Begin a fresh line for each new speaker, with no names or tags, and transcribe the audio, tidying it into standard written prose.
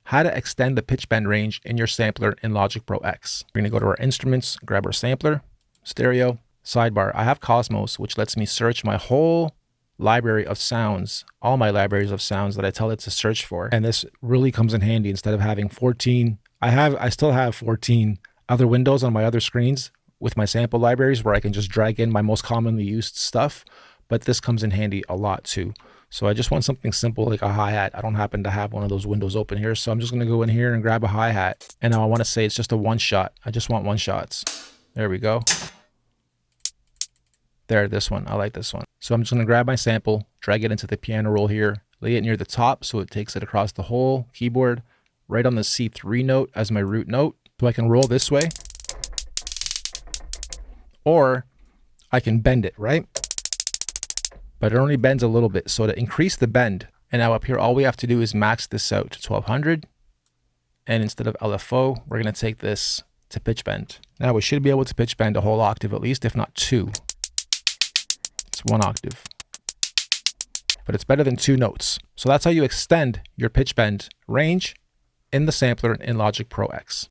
how to extend the pitch bend range in your sampler in Logic Pro X. We're going to go to our instruments, grab our sampler, stereo, sidebar. I have Cosmos, which lets me search my whole library of sounds, all my libraries of sounds that I tell it to search for. And this really comes in handy instead of having 14. I still have 14 other windows on my other screens with my sample libraries where I can just drag in my most commonly used stuff. But this comes in handy a lot too. So I just want something simple like a hi-hat. I don't happen to have one of those windows open here. So I'm just going to go in here and grab a hi-hat. And now I want to say it's just a one shot. I just want one shots. There we go. There, this one. I like this one. So I'm just going to grab my sample, drag it into the piano roll here, lay it near the top so it takes it across the whole keyboard, right on the C3 note as my root note. So I can roll this way. Or I can bend it, right? But it only bends a little bit. So to increase the bend, and now up here, all we have to do is max this out to 1200. And instead of LFO, we're going to take this to pitch bend. Now we should be able to pitch bend a whole octave at least, if not two. It's one octave. But it's better than two notes. So that's how you extend your pitch bend range in the sampler in Logic Pro X.